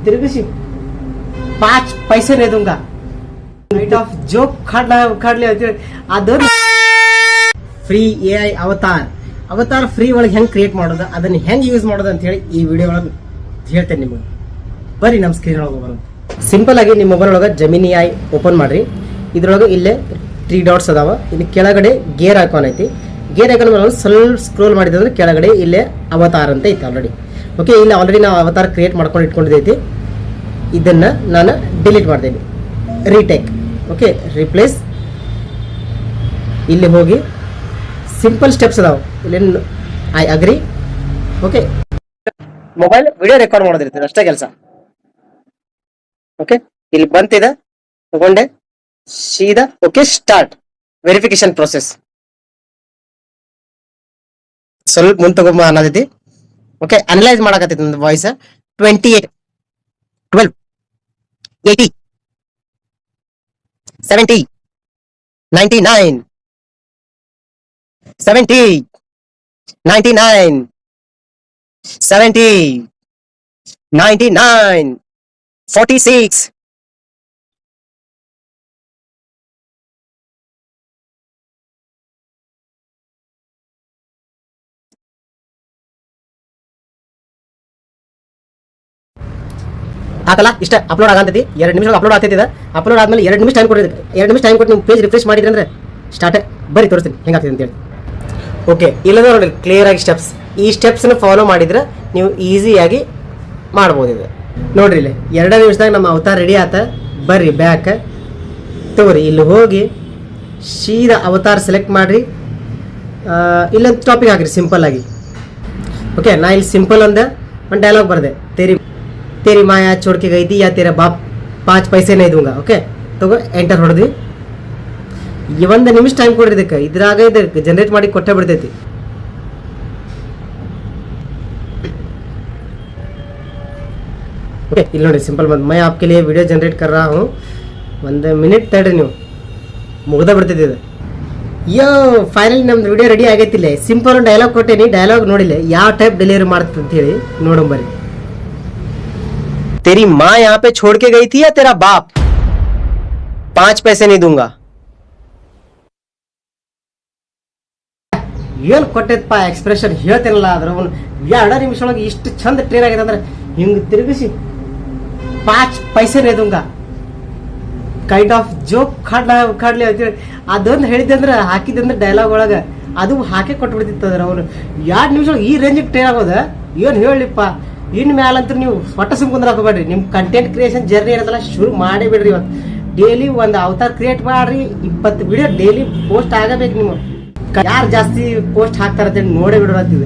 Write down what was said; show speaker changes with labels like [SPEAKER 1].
[SPEAKER 1] तिरगिसी 5 पैसे नहीं दूंगा राइट ऑफ जो खड़ले ಅದನ್ನ ಫ್ರೀ AI ಅವತಾರ್ ಫ್ರೀ ಒಳಗೆ ಹೆಂಗ್ ಕ್ರಿಯೇಟ್ ಮಾಡೋದು ಅದನ್ನ ಹೆಂಗ್ ಯೂಸ್ ಮಾಡೋದು ಅಂತ ಹೇಳಿ ಈ ವಿಡಿಯೋ ಒಳಗೆ ಹೇಳ್ತೇನೆ ನಿಮಗೆ. ಬರ್ರಿ ನಮ್ಮ ಸ್ಕ್ರೀನ್ ಒಳಗೆ ಬರೋಣ. ಸಿಂಪಲ್ ಆಗಿ ನಿಮ್ಮ ಮೊಬೈಲ್ ಒಳಗೆ ಜಮಿನಿ AI ಓಪನ್ ಮಾಡ್ರಿ. ಇದ್ರೊಳಗೆ ಇಲ್ಲೇ 3 ಡಾಟ್ಸ್ ಅದಾವ. ಇಲ್ಲಿ ಕೆಳಗಡೆ ಗೇರ್ ಐಕಾನ್ ಐತಿ. ಗೇರ್ ಐಕಾನ್ ಮೇಲೆ ಸ್ವಲ್ಪ ಸ್ಕ್ರೋಲ್ ಮಾಡಿದ್ರೆ ಕೆಳಗಡೆ ಇಲ್ಲೇ ಅವತಾರ್ ಅಂತ ಐತಿ ಆಲ್ರೆಡಿ. ಓಕೆ, ಇಲ್ಲಿ ಆಲ್ರೆಡಿ ನಾವು ಅವತಾರ್ ಕ್ರಿಯೇಟ್ ಮಾಡ್ಕೊಂಡು ಇಟ್ಕೊಂಡಿದ್ದೈತಿ. ಇದನ್ನ ನಾನು ಡಿಲೀಟ್ ಮಾಡ್ತೀನಿ. ರೀಟೇಕ್. Okay, replace. ಇಲ್ಲಿ ಹೋಗಿ ಸಿಂಪಲ್ ಸ್ಟೆಪ್ಸ್ ಅದಾವ. ಇಲ್ಲಿ I agree. Okay, mobile video record ಮಾಡೋದಿರ್ತದೆ ಅಷ್ಟೇ ಕೆಲಸ. ಓಕೆ, ಇಲ್ಲಿ ಬಂತಿದೆ ತಗೊಂಡೆ ಸೀದಾ. Okay, start verification process. ಸ್ವಲ್ಪ ಮುಂದೆ ತಗೊಂಬ ಅನ್ನೋದೈತಿ. ಓಕೆ, ಅನಲೈಸ್ ಮಾಡಕತ್ತೈತಿ ನನ್ನ ವಾಯ್ಸ್. 28 12 80 70 99 70 99 70 99 46 ಹಾಕಲ್ಲ. ಇಷ್ಟ ಅಪ್ಲೋಡ್ ಆಗಂತೈತಿ. 2 ನಿಮಿಷ ಅಪ್ಲೋಡ್ ಆಗ್ತೈತಿ. ಅಪ್ಲೋಡ್ ಆದ್ಮೇಲೆ 2 ನಿಮಿಷ ಟೈಮ್ ಕೊಟ್ಟಿದ್ದೆ. 2 ನಿಮಿಷ ಟೈಮ್ ಕೊಟ್ಟು ನೀವು ಪೇಜ್ ರಿಫ್ರೆಶ್ ಮಾಡಿದ್ರಿ ಅಂದ್ರೆ ಸ್ಟಾರ್ಟ್. ಬರೀ ತೋರಿಸ್ತೀನಿ ಹೆಂಗಾಗ್ತದೆ ಅಂತೇಳಿ. ಓಕೆ, ಇಲ್ಲದ ನೋಡಿ ಕ್ಲಿಯರ್ ಆಗಿ ಸ್ಟೆಪ್ಸ್. ಈ ಸ್ಟೆಪ್ಸ್ನ ಫಾಲೋ ಮಾಡಿದ್ರೆ ನೀವು ಈಸಿಯಾಗಿ ಮಾಡ್ಬೋದು. ಇದು ನೋಡ್ರಿ, ಇಲ್ಲಿ 2 ನಿಮಿಷದಾಗ ನಮ್ಮ ಅವತಾರ ರೆಡಿ ಆತ. ಬರ್ರಿ ಬ್ಯಾಕ್ ತಗೋರಿ. ಇಲ್ಲಿ ಹೋಗಿ ಸೀದಾ ಅವತಾರ ಸೆಲೆಕ್ಟ್ ಮಾಡಿರಿ. ಇಲ್ಲೊಂದು ಟಾಪಿಕ್ ಹಾಕಿರಿ ಸಿಂಪಲ್ ಆಗಿ. ಓಕೆ, ನಾ ಇಲ್ಲಿ ಸಿಂಪಲ್ ಒಂದು ಡೈಲಾಗ್ ಬರ್ದೆ. तेरी माया छोड़ के गई थी या तेरा बाप 5 पैसे नहीं दूंगा. ಓಕೆ, ತಗೋ ಎಂಟರ್ ಹೊಡೆದ್ವಿ. 1 ನಿಮಿಷ ಟೈಮ್ ಕೊಡ್ರಿ. ಇದಕ್ಕೆ ಇದ್ರಾಗ ಇದಕ್ಕೆ ಜನರೇಟ್ ಮಾಡಿ ಕೊಟ್ಟೆ ಬಿಡ್ತೈತಿ. ಓಕೆ, ಇಲ್ಲಿ ನೋಡಿ ಸಿಂಪಲ್ ಬಂದು मैं आपके लिए वीडियो जनरेट कर रहा हूँ. 1 ಮಿನಿಟ್ ತಡ್ರಿ, ನೀವು ಮುಗ್ದ ಬಿಡ್ತೈತಿ ಇದು. ಯೋ, ಫೈನಲಿ ನಮ್ದು ವಿಡಿಯೋ ರೆಡಿ ಆಗೈತಿಲ್ಲ. ಸಿಂಪಲ್ ಒಂದು ಡೈಲಾಗ್ ಕೊಟ್ಟೇನಿ. ಡೈಲಾಗ್ ನೋಡಿಲ್ಲ ಯಾವ ಟೈಪ್ ಡೆಲಿವರಿ ಮಾಡ್ತದೆ ಅಂತ ಹೇಳಿ ನೋಡಂಬರಿ. तेरी माँ यहाँ पे छोड़ के गई थी या तेरा बाप 5 पैसे नहीं दूंगा. ಏನ್ ಕೊಟ್ಟೈತಪ್ಪ ಎಕ್ಸ್ಪ್ರೆಷನ್ ಹೇಳ್ತೇನಲ್ಲ. ಅದ್ರ 2 ನಿಮಿಷ ಒಳಗೆ ಇಷ್ಟು ಚಂದ ಟ್ರೇನ್ ಆಗಿದೆ ಅಂದ್ರೆ ಹಿಂಗ್ ತಿರುಗಿಸಿ 5 पैसे नहीं दूंगा ಕೈಂಡ್ ಆಫ್ ಜೋಕ್ ಖಾಡ್ಲಿ ಅಂತೇಳಿ ಅದೊಂದು ಹೇಳಿದ್ದೆ ಅಂದ್ರೆ ಹಾಕಿದ್ದೆ ಅಂದ್ರೆ ಡೈಲಾಗ್ ಒಳಗೆ ಅದು ಹಾಕಿ ಕೊಟ್ಬಿಡ್ತಿತ್ತು. ಅದ್ರ ಅವ್ರು 2 ನಿಮಿಷ ಒಳಗೆ ಈ ರೇಂಜಿಗೆ ಟ್ರೇನ್ ಆಗೋದ ಏನ್ ಹೇಳಿಪ್ಪ. ಇನ್ ಮ್ಯಾಲಂತೂ ನೀವು ಒಟ್ಟ ಸುಮ್ಕೊಂಡ್ರೆ ಹಾಕೋಬೇಡ್ರಿ. ನಿಮ್ ಕಂಟೆಂಟ್ ಕ್ರಿಯೇಷನ್ ಜರ್ನಿ ಏನಂತಲ್ಲ ಶುರು ಮಾಡೇ ಬಿಡ್ರಿ. ಇವತ್ತು ಡೈಲಿ ಒಂದು ಅವತಾರ ಕ್ರಿಯೇಟ್ ಮಾಡ್ರಿ. 20 ವಿಡಿಯೋ ಡೈಲಿ ಪೋಸ್ಟ್ ಆಗಬೇಕು. ನೀವು ಯಾರು ಜಾಸ್ತಿ ಪೋಸ್ಟ್ ಹಾಕ್ತಾರ ನೋಡೇ ಬಿಡೋದು.